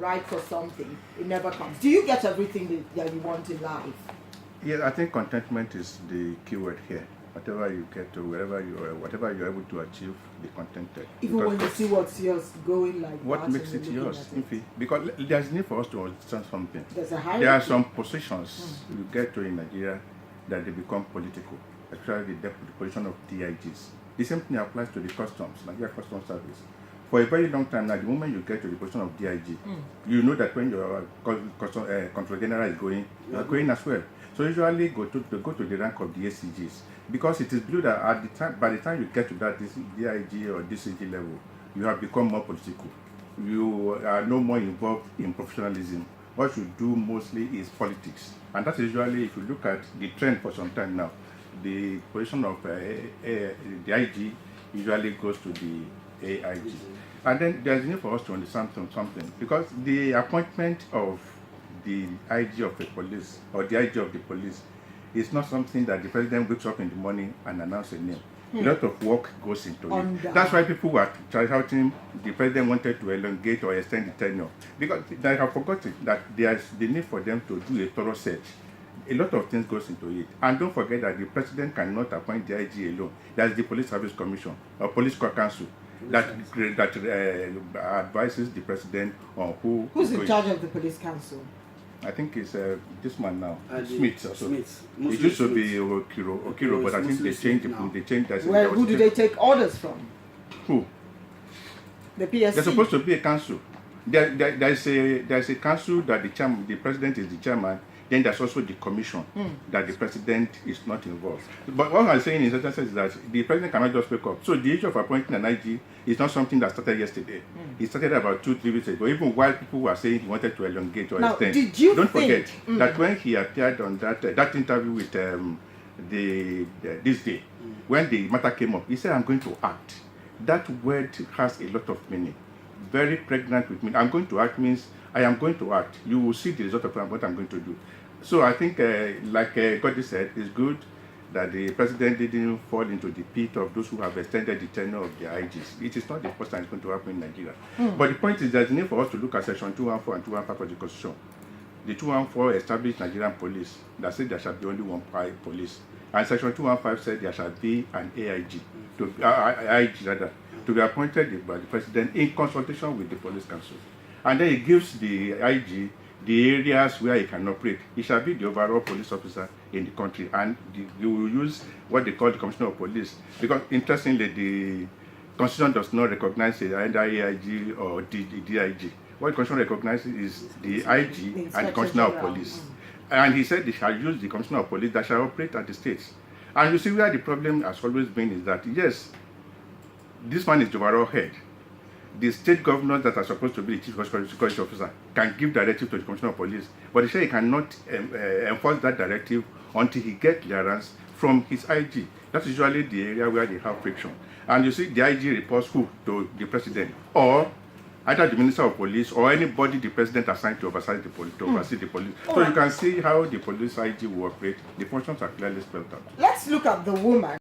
write for something, it never comes. Do you get everything that you want in life? Yes, I think contentment is the key word here. Whatever you get to, whatever you're able to achieve, be contented. Even when you see what's yours going like what that. What makes it yours? Because there's need for us to understand something. There's a hierarchy. There are some positions you get to in Nigeria that they become political, especially the position of DIGs. The same thing applies to the customs, Nigeria Customs Service. For a very long time now, the moment you get to the position of DIG, you know that when your Control General is going, you are going as well. So usually go to the rank of the ACGs, because it is believed that by the time you get to that DIG or DCG level, you have become more political. You are no more involved in professionalism. What you do mostly is politics, and that's usually, if you look at the trend for some time now, the position of the IG usually goes to the AIG. And then there's need for us to understand something, because the appointment of the IG of the police or the IG of the police is not something that the president wakes up in the morning and announces a name. A lot of work goes into it. That's why people were shouting the president wanted to elongate or extend the tenure, because they have forgotten that there's the need for them to do a thorough search. A lot of things goes into it, and don't forget that the president cannot appoint the IG alone. There's the Police Service Commission or Police Council that advises the president on who's in charge of the Police Council. I think it's this man now, Smith. It used to be Okiro, but I think they changed that. Well, who do they take orders from? Who? The PSC. There's supposed to be a council. There's a council that the president is the chairman. Then there's also the commission that the president is not involved. But what I'm saying in certain sense is that the president cannot just wake up. So the issue of appointing an IG is not something that started yesterday. It started about 2-3 weeks ago, even while people were saying he wanted to elongate or extend. Don't forget that when he appeared on that interview with this day, when the matter came up, he said, "I'm going to act." That word has a lot of meaning. Very pregnant with meaning. I'm going to act means I am going to act. You will see the result of what I'm going to do. So I think, like Goddy said, it's good that the president didn't fall into the pit of those who have extended the tenure of the IGs. It is not the first time it's going to happen in Nigeria. But the point is that the need for us to look at Section 214 and 215 of the Constitution. The 214 established Nigerian police that said there shall be only one police. And Section 215 said there shall be an IG, to be appointed by the president in consultation with the Police Council. And then it gives the IG the areas where he can operate. He shall be the overall police officer in the country, and you will use what they call the Commissioner of Police, because interestingly the Constitution does not recognize either AIG or the DIG. What the Constitution recognizes is the IG and the Commissioner of Police. And he said they shall use the Commissioner of Police that shall operate at the states. And you see where the problem has always been is that, yes, this man is the overall head. The state governors that are supposed to be the chief security officer can give directive to the Commissioner of Police, but they say he cannot enforce that directive until he gets clearance from his IG. That's usually the area where they have friction. And you see the IG reports who? To the president, or either the Minister of Police or anybody the president assigned to oversee the police. So you can see how the police IG will operate. The functions are clearly spelled out. Let's look at the woman.